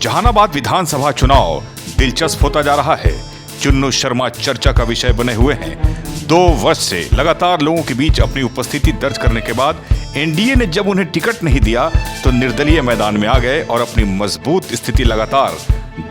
जहानाबाद विधानसभा चुनाव दिलचस्प होता जा रहा है। चुन्नू शर्मा चर्चा का विषय बने हुए हैं। 2 वर्ष से लगातार लोगों के बीच अपनी उपस्थिति दर्ज करने के बाद एनडीए ने जब उन्हें टिकट नहीं दिया तो निर्दलीय मैदान में आ गए और अपनी मजबूत स्थिति लगातार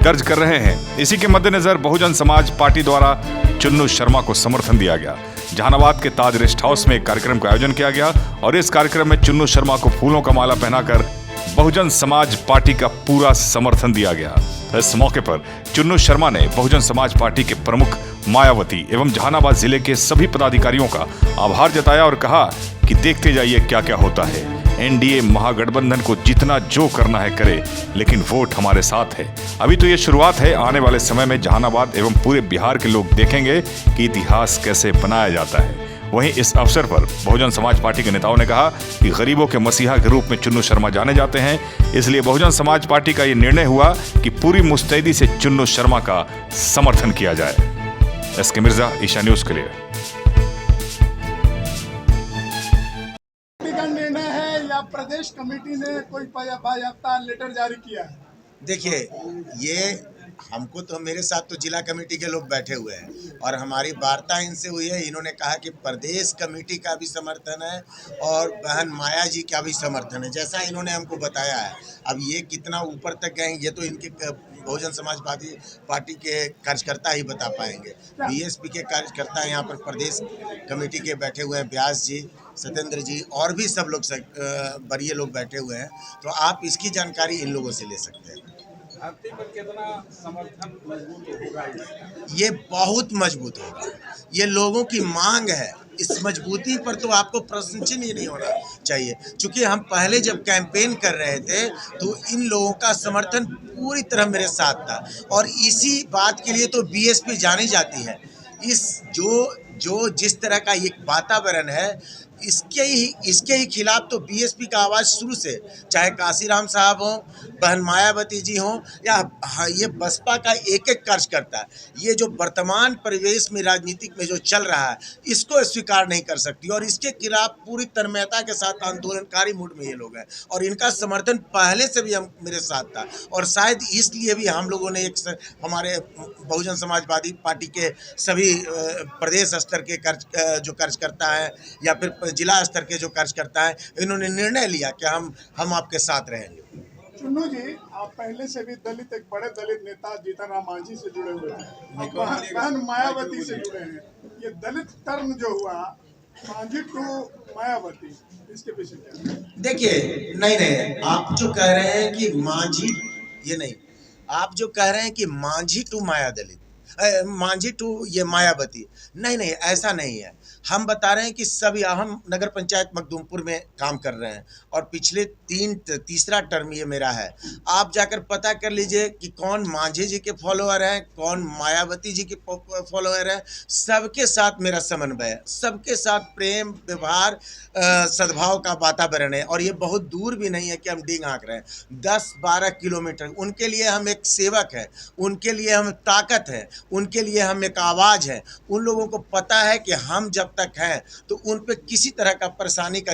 दर्ज कर रहे हैं। इसी के मद्देनजर बहुजन समाज पार्टी द्वारा चुन्नू शर्मा को समर्थन दिया गया। जहानाबाद के ताज रेस्ट हाउस में एक कार्यक्रम का आयोजन किया गया और इस कार्यक्रम में चुन्नू शर्मा को फूलों का माला पहनाकर बहुजन समाज पार्टी का पूरा समर्थन दिया गया। इस मौके पर चुन्नू शर्मा ने बहुजन समाज पार्टी के प्रमुख मायावती एवं जहानाबाद जिले के सभी पदाधिकारियों का आभार जताया और कहा कि देखते जाइए क्या क्या होता है। एनडीए महागठबंधन को जितना जो करना है करे, लेकिन वोट हमारे साथ है। अभी तो ये शुरुआत है, आने वाले समय में जहानाबाद एवं पूरे बिहार के लोग देखेंगे कि इतिहास कैसे बनाया जाता है। वहीं इस अवसर पर बहुजन समाज पार्टी के नेताओं ने कहा कि गरीबों के मसीहा के रूप में चुन्नू शर्मा जाने जाते हैं, इसलिए बहुजन समाज पार्टी का ये निर्णय हुआ कि पूरी मुस्तैदी से चुन्नू शर्मा का समर्थन किया जाए। एसके मिर्जा, ईशा न्यूज के लिए। निर्णय है या प्रदेश कमेटी ने कोई बाकायदा लेटर जारी किया है? देखिए, ये हमको तो मेरे साथ तो जिला कमेटी के लोग बैठे हुए हैं और हमारी वार्ता इनसे हुई है। इन्होंने कहा कि प्रदेश कमेटी का भी समर्थन है और बहन माया जी का भी समर्थन है, जैसा इन्होंने हमको बताया है। अब ये कितना ऊपर तक गए ये तो इनके बहुजन समाज पार्टी के कार्यकर्ता ही बता पाएंगे। बीएसपी के कार्यकर्ता यहाँ पर प्रदेश कमेटी के बैठे हुए हैं, व्यास जी, सत्येंद्र जी और भी सब लोग बड़े लोग बैठे हुए हैं, तो आप इसकी जानकारी इन लोगों से ले सकते हैं। पर कितना समर्थन मजबूत होगा? ये बहुत मजबूत होगा, ये लोगों की मांग है। इस मजबूती पर तो आपको प्रश्न चिन्ह ही नहीं होना चाहिए, क्योंकि हम पहले जब कैंपेन कर रहे थे तो इन लोगों का समर्थन पूरी तरह मेरे साथ था और इसी बात के लिए तो बीएसपी जानी जाती है। इस जो जिस तरह का ये वातावरण है इसके ही खिलाफ तो बीएसपी का आवाज़ शुरू से, चाहे काशीराम साहब हों, बहन मायावती जी हों या ये बसपा का एक कार्यकर्ता, ये जो वर्तमान परिवेश में राजनीतिक में जो चल रहा है इसको स्वीकार नहीं कर सकती और इसके खिलाफ पूरी तन्मयता के साथ आंदोलनकारी मूड में ये लोग हैं और इनका समर्थन पहले से भी मेरे साथ था और शायद इसलिए भी हम लोगों ने हमारे बहुजन समाजवादी पार्टी के सभी प्रदेश स्तर के जो कार्यकर्ता हैं या फिर जिला स्तर के जो कार्यकर्ता हैं, इन्होंने निर्णय लिया कि हम आपके साथ रहेंगे। चुन्नू जी, आप पहले से भी दलित, एक बड़े दलित नेता जीतन राम मांझी से जुड़े हुए हैं, बहन मायावती से जुड़े हैं। ये दलित टर्म जो हुआ मांझी टू मायावती, इसके पीछे क्या? देखिए, नहीं, आप जो कह रहे हैं कि मांझी, ये नहीं, आप जो कह रहे हैं कि मांझी टू माया दलित, मांझी टू ये मायावती, नहीं, ऐसा नहीं है। हम बता रहे हैं कि सभी, हम नगर पंचायत मखदूमपुर में काम कर रहे हैं और पिछले तीसरा टर्म ये मेरा है। आप जाकर पता कर लीजिए कि कौन मांझी जी के फॉलोअर हैं, कौन मायावती जी के फॉलोअर हैं। सबके साथ मेरा समन्वय है, सबके साथ प्रेम, व्यवहार, सद्भाव का वातावरण है और ये बहुत दूर भी नहीं है कि हम डींग हाँक रहे हैं। 10-12 किलोमीटर उनके लिए हम एक सेवक है, उनके लिए हम ताकत है, उनके लिए हम एक आवाज़ है। उन लोगों को पता है कि हम जब तक हैं तो उन पे किसी तरह का परेशानी का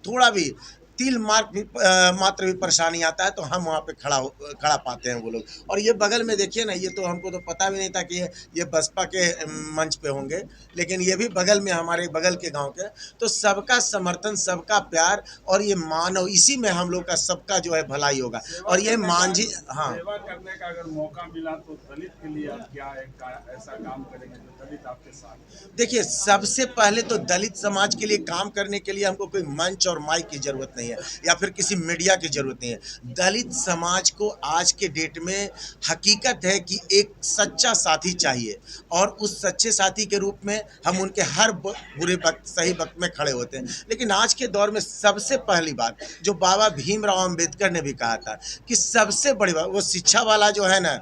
थोड़ा भी तिल मात्र भी परेशानी आता है तो हम वहाँ पे खड़ा पाते हैं वो लोग। और ये बगल में देखिए ना, ये तो हमको तो पता भी नहीं था कि ये बसपा के मंच पे होंगे, लेकिन ये भी बगल में, हमारे बगल के गांव के। तो सबका समर्थन, सबका प्यार और ये मानव, इसी में हम लोग का सबका जो है भलाई होगा। और ये मांझी, हाँ, सेवा करने का अगर मौका मिला तो दलित के लिए आप क्या ऐसा काम करेंगे जो दलित आपके साथ? देखिए, सबसे पहले तो दलित समाज के लिए काम करने के लिए हमको कोई मंच और माइक की जरूरत नहीं है या फिर किसी मीडिया की जरूरत नहीं है। दलित समाज को आज के डेट में हकीकत है कि एक सच्चा साथी चाहिए और उस सच्चे साथी के रूप में हम उनके हर बुरे वक्त, सही वक्त में खड़े होते हैं। लेकिन आज के दौर में सबसे पहली बात जो बाबा भीमराव अंबेडकर ने भी कहा था कि सबसे बड़ी बात, वो शिक्षा वाला जो है ना,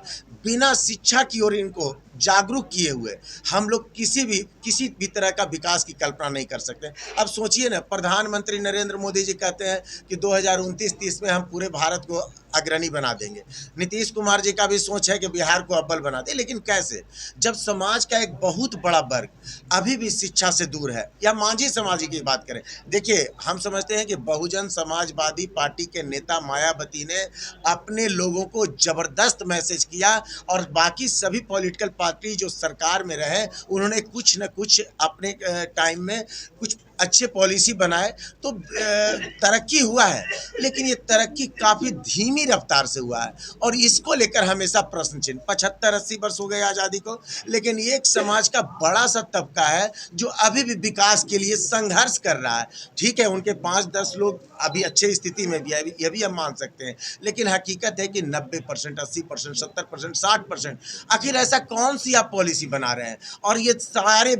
बिना शिक्षा की ओर इनको जागरूक किए हुए हम लोग किसी भी तरह का विकास की कल्पना नहीं कर सकते। अब सोचिए ना, प्रधानमंत्री नरेंद्र मोदी जी कहते हैं कि 2029-30 में हम पूरे भारत को अग्रणी बना देंगे। नीतीश कुमार जी का भी सोच है कि बिहार को अव्वल बना दे, लेकिन कैसे, जब समाज का एक बहुत बड़ा वर्ग अभी भी शिक्षा से दूर है। या मांझी समाज की बात करें, देखिए हम समझते हैं कि बहुजन समाजवादी पार्टी के नेता मायावती ने अपने लोगों को जबरदस्त मैसेज किया, और बाकी सभी पॉलिटिकल पार्टी जो सरकार में रहे उन्होंने कुछ न कुछ अपने टाइम में कुछ अच्छे पॉलिसी बनाए, तो तरक्की हुआ है, लेकिन ये तरक्की काफ़ी धीमी रफ्तार से हुआ है, और इसको लेकर हमेशा प्रश्न चिन्ह। 75-80 वर्ष हो गए आज़ादी को, लेकिन एक समाज का बड़ा सा तबका है जो अभी भी विकास के लिए संघर्ष कर रहा है। ठीक है, उनके 5-10 लोग अभी अच्छे स्थिति में भी है, ये भी हम मान सकते हैं, लेकिन हकीकत है कि 90%, 80%, 70%, 60%, आखिर ऐसा कौन सी आप पॉलिसी बना रहे हैं? और ये सारे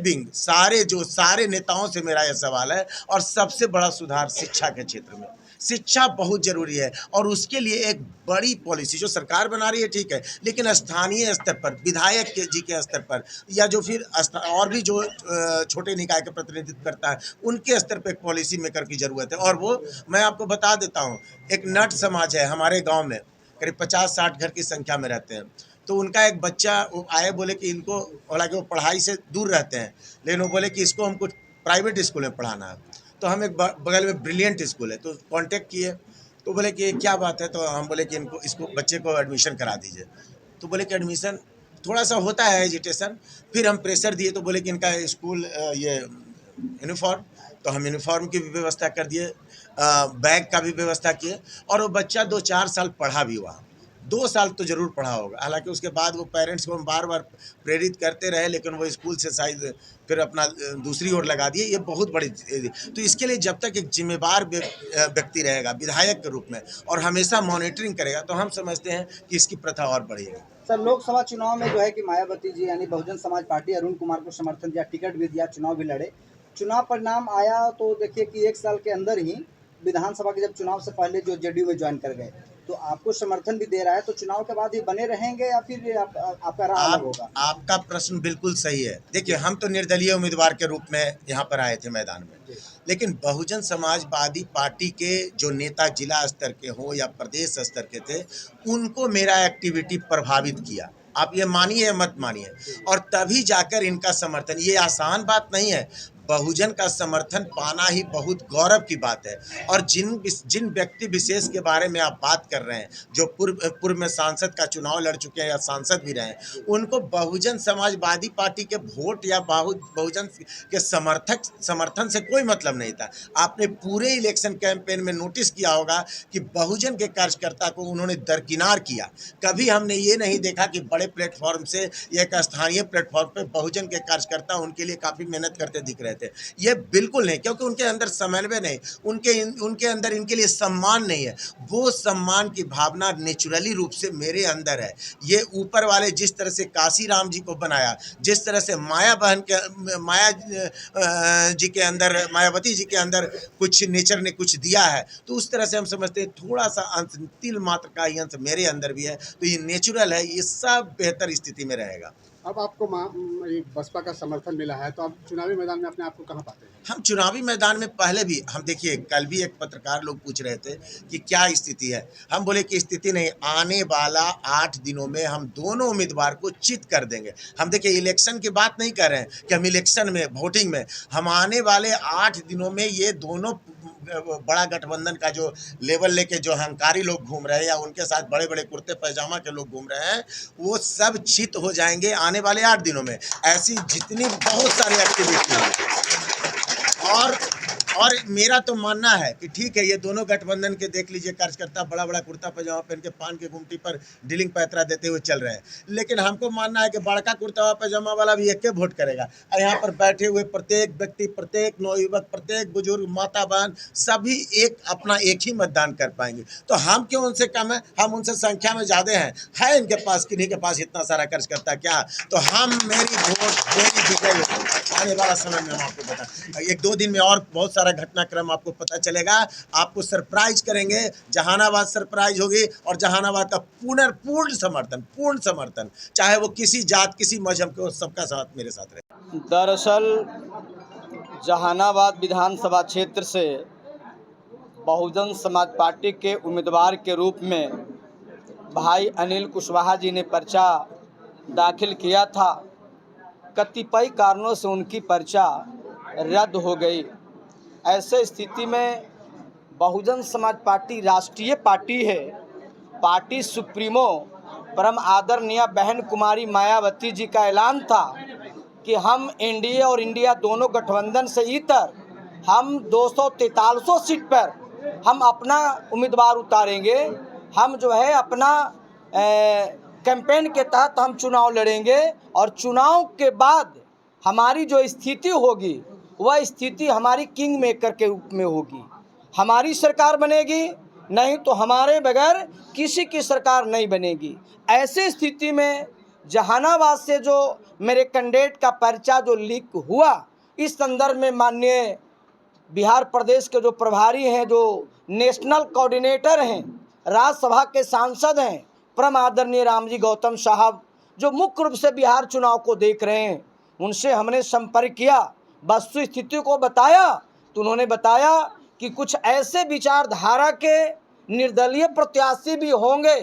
नेताओं से मेरा यह सवाल है। और सबसे बड़ा सुधार शिक्षा के क्षेत्र में, शिक्षा बहुत जरूरी है, और उसके लिए एक बड़ी पॉलिसी जो सरकार बना रही है, ठीक है, लेकिन स्थानीय स्तर पर, विधायक जी के स्तर पर, या जो फिर और भी जो छोटे निकाय का प्रतिनिधित्व करता है, उनके स्तर पर एक पॉलिसी मेकर की ज़रूरत है। और वो मैं आपको बता देता हूँ, एक नट समाज है हमारे गाँव में, करीब 50-60 घर की संख्या में रहते हैं। तो उनका एक बच्चा आए, बोले कि इनको, हालांकि वो पढ़ाई से दूर रहते हैं, लेकिन वो बोले कि इसको हमको प्राइवेट स्कूल में पढ़ाना है। तो हम एक बगल में ब्रिलियंट स्कूल है, तो कांटेक्ट किए, तो बोले कि क्या बात है, तो हम बोले कि इसको बच्चे को एडमिशन करा दीजिए। तो बोले कि एडमिशन थोड़ा सा होता है एजिटेशन। फिर हम प्रेशर दिए, तो बोले कि इनका स्कूल ये यूनिफॉर्म, तो हम यूनिफॉर्म की भी व्यवस्था कर दिए, बैग का भी व्यवस्था किए, और वो बच्चा 2-4 साल पढ़ा भी वहाँ। 2 साल तो ज़रूर पढ़ा होगा, हालांकि उसके बाद वो पेरेंट्स को हम बार बार प्रेरित करते रहे, लेकिन वो स्कूल से शायद फिर अपना दूसरी ओर लगा दिए। ये बहुत बड़ी, तो इसके लिए जब तक एक जिम्मेदार व्यक्ति रहेगा विधायक के रूप में और हमेशा मॉनिटरिंग करेगा, तो हम समझते हैं कि इसकी प्रथा और बढ़ेगी। सर, लोकसभा चुनाव में जो है कि मायावती जी यानी बहुजन समाज पार्टी अरुण कुमार को समर्थन दिया, टिकट भी दिया, चुनाव भी लड़े। चुनाव परिणाम आया तो देखिए कि 1 साल के अंदर ही विधानसभा के, जब चुनाव से पहले जो जेडीयू में ज्वाइन कर गए, तो आपको समर्थन भी दे रहा है, तो चुनाव के बाद ही बने रहेंगे या फिर आपका राह अलग होगा? आपका प्रश्न बिल्कुल सही है। देखिए, हम तो निर्दलीय उम्मीदवार के रूप में यहाँ पर आए थे मैदान में, लेकिन बहुजन समाजवादी पार्टी के जो नेता जिला स्तर के हो या प्रदेश स्तर के थे, उनको मेरा एक्टिविटी प्रभावित किया। आप ये मानिए या मत मानिए, और तभी जाकर इनका समर्थन, ये आसान बात नहीं है। बहुजन का समर्थन पाना ही बहुत गौरव की बात है। और जिन व्यक्ति विशेष के बारे में आप बात कर रहे हैं, जो पूर्व में सांसद का चुनाव लड़ चुके हैं या सांसद भी रहे हैं, उनको बहुजन समाजवादी पार्टी के वोट या बहुजन के समर्थन से कोई मतलब नहीं था। आपने पूरे इलेक्शन कैंपेन में नोटिस किया होगा कि बहुजन के कार्यकर्ता को उन्होंने दरकिनार किया। कभी हमने ये नहीं देखा कि बड़े प्लेटफॉर्म से एक स्थानीय प्लेटफॉर्म पर बहुजन के कार्यकर्ता उनके लिए काफ़ी मेहनत करते दिख रहे थे। ये बिल्कुल नहीं, क्योंकि उनके अंदर समन्वय नहीं, उनके अंदर इनके लिए सम्मान नहीं है। वो सम्मान की भावना नेचुरली रूप से मेरे अंदर है। ये ऊपर वाले जिस तरह से काशी राम जी को बनाया, जिस तरह से मायावती जी के अंदर कुछ नेचर ने कुछ दिया है, तो उस तरह से हम समझते हैं थोड़ा सा अंश, तिल मात्र का ही अंश मेरे अंदर भी है। तो ये नेचुरल है, ये सब बेहतर स्थिति में रहेगा। अब आपको बसपा का समर्थन मिला है, तो आप चुनावी मैदान में अपने आप को कहाँ पाते हैं? हम चुनावी मैदान में पहले भी, हम देखिए कल भी एक पत्रकार लोग पूछ रहे थे कि क्या स्थिति है। हम बोले कि स्थिति नहीं, आने वाला 8 दिनों में हम दोनों उम्मीदवार को चित कर देंगे। हम देखिए इलेक्शन की बात नहीं कर रहे हैं कि हम इलेक्शन में, वोटिंग में, हम आने वाले 8 दिनों में ये दोनों बड़ा गठबंधन का जो लेवल लेके जो अहंकारी लोग घूम रहे हैं या उनके साथ बड़े बड़े कुर्ते पैजामा के लोग घूम रहे हैं, वो सब चित हो जाएंगे आने वाले 8 दिनों में। ऐसी जितनी बहुत सारी एक्टिविटी है, और मेरा तो मानना है कि ठीक है, ये दोनों गठबंधन के देख लीजिए कार्यकर्ता बड़ा बड़ा कुर्ता पैजामा पहन के पान की गुमटी पर डीलिंग पैतरा देते हुए चल रहे हैं, लेकिन हमको मानना है कि बड़का कुर्ता पैजामा वाला भी एक के वोट करेगा। और यहाँ पर बैठे हुए प्रत्येक व्यक्ति, प्रत्येक नवयुवक, प्रत्येक बुजुर्ग, माता बहन, सभी अपना एक ही मतदान कर पाएंगे। तो हम क्यों उनसे कम है? हम उनसे संख्या में ज़्यादा है इनके पास, किन्हीं के पास इतना सारा कार्यकर्ता क्या? तो हम, मेरी वोट, मेरी विजय आने वाला समय में हम आपको बता, 1-2 दिन में और बहुत सारा घटनाक्रम आपको पता चलेगा। आपको सरप्राइज करेंगे, जहानाबाद सरप्राइज होगी, और जहानाबाद का पूर्ण समर्थन, चाहे वो किसी जात, किसी मजहब के हो, सबका साथ मेरे साथ रहे। दरअसल जहानाबाद विधानसभा क्षेत्र से बहुजन समाज पार्टी के उम्मीदवार के रूप में भाई अनिल कुशवाहा जी ने पर्चा दाखिल किया था। कतिपय कारणों से उनकी पर्चा रद्द हो गई। ऐसे स्थिति में बहुजन समाज पार्टी राष्ट्रीय पार्टी है। पार्टी सुप्रीमो परम आदरणीय बहन कुमारी मायावती जी का ऐलान था कि हम एनडीए और इंडिया दोनों गठबंधन से इतर हम 243 सीट पर हम अपना उम्मीदवार उतारेंगे। हम जो है अपना कैंपेन के तहत हम चुनाव लड़ेंगे और चुनाव के बाद हमारी जो स्थिति होगी वह स्थिति हमारी किंग मेकर के रूप में होगी। हमारी सरकार बनेगी, नहीं तो हमारे बगैर किसी की सरकार नहीं बनेगी। ऐसे स्थिति में जहानाबाद से जो मेरे कैंडिडेट का पर्चा जो लीक हुआ, इस संदर्भ में माननीय बिहार प्रदेश के जो प्रभारी हैं, जो नेशनल कोऑर्डिनेटर हैं, राज्यसभा के सांसद हैं, परम आदरणीय रामजी गौतम साहब, जो मुख्य रूप से बिहार चुनाव को देख रहे हैं, उनसे हमने संपर्क किया, वस्तु स्थिति को बताया तो उन्होंने बताया कि कुछ ऐसे विचारधारा के निर्दलीय प्रत्याशी भी होंगे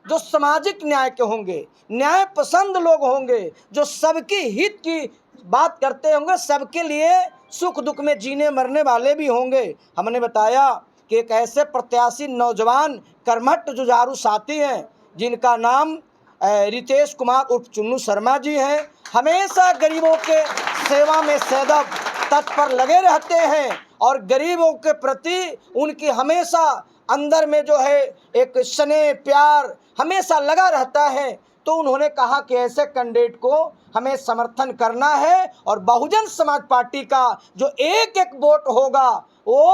जो सामाजिक न्याय के होंगे, न्याय पसंद लोग होंगे, जो सबके हित की बात करते होंगे, सबके लिए सुख दुख में जीने मरने वाले भी होंगे। हमने बताया कि एक ऐसे प्रत्याशी नौजवान कर्मठ जुझारू साथी हैं जिनका नाम रितेश कुमार उर्फ चुन्नू शर्मा जी हैं। हमेशा गरीबों के सेवा में सदैव तत्पर लगे रहते हैं और गरीबों के प्रति उनकी हमेशा अंदर में जो है एक स्नेह प्यार हमेशा लगा रहता है। तो उन्होंने कहा कि ऐसे कैंडिडेट को हमें समर्थन करना है और बहुजन समाज पार्टी का जो एक एक वोट होगा वो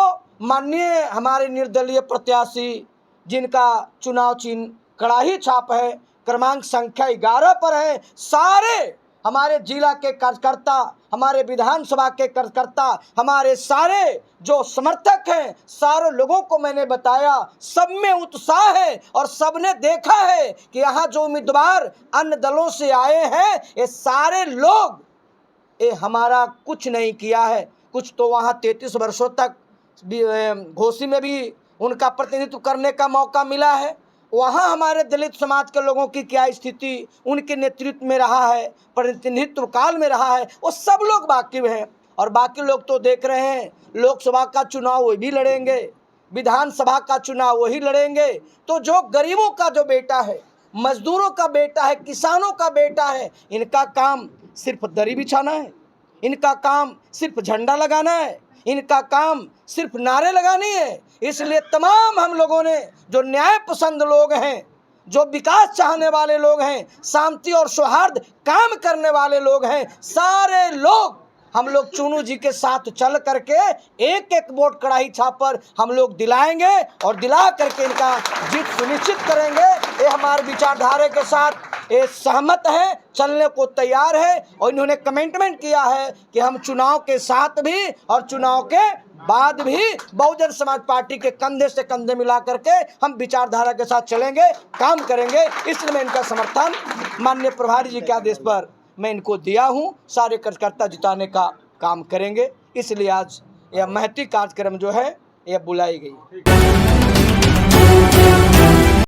माननीय हमारे निर्दलीय प्रत्याशी जिनका चुनाव चिन्ह कड़ाही छाप है, क्रमांक संख्या 11 पर है, सारे हमारे जिला के कार्यकर्ता, हमारे विधानसभा के कार्यकर्ता, हमारे सारे जो समर्थक हैं, सारे लोगों को मैंने बताया, सब में उत्साह है और सबने देखा है कि यहाँ जो उम्मीदवार अन्य दलों से आए हैं ये सारे लोग ये हमारा कुछ नहीं किया है। कुछ तो वहाँ 33 वर्षों तक घोसी में भी उनका प्रतिनिधित्व करने का मौका मिला है। वहाँ हमारे दलित समाज के लोगों की क्या स्थिति उनके नेतृत्व में रहा है, प्रतिनिधित्व काल में रहा है, वो सब लोग वाकिफ हैं। और बाकी लोग तो देख रहे हैं, लोकसभा का चुनाव वही भी लड़ेंगे, विधानसभा का चुनाव वही लड़ेंगे। तो जो गरीबों का जो बेटा है, मजदूरों का बेटा है, किसानों का बेटा है, इनका काम सिर्फ दरी बिछाना है, इनका काम सिर्फ झंडा लगाना है, इनका काम सिर्फ नारे लगानी है। इसलिए तमाम हम लोगों ने जो न्याय पसंद लोग हैं, जो विकास चाहने वाले लोग हैं, शांति और सौहार्द काम करने वाले लोग हैं, सारे लोग हम लोग चुनू जी के साथ चल करके एक एक वोट कड़ाही छाप पर हम लोग दिलाएंगे और दिला करके इनका जीत सुनिश्चित करेंगे। ये हमारे विचारधारा के साथ ये सहमत है, चलने को तैयार है और इन्होंने कमिटमेंट किया है कि हम चुनाव के साथ भी और चुनाव के बाद भी बहुजन समाज पार्टी के कंधे से कंधे मिला करके हम विचारधारा के साथ चलेंगे, काम करेंगे। इसलिए मैं इनका समर्थन माननीय प्रभारी जी के आदेश पर मैं इनको दिया हूँ। सारे कार्यकर्ता जिताने का काम करेंगे, इसलिए आज यह महती कार्यक्रम जो है यह बुलाई गई।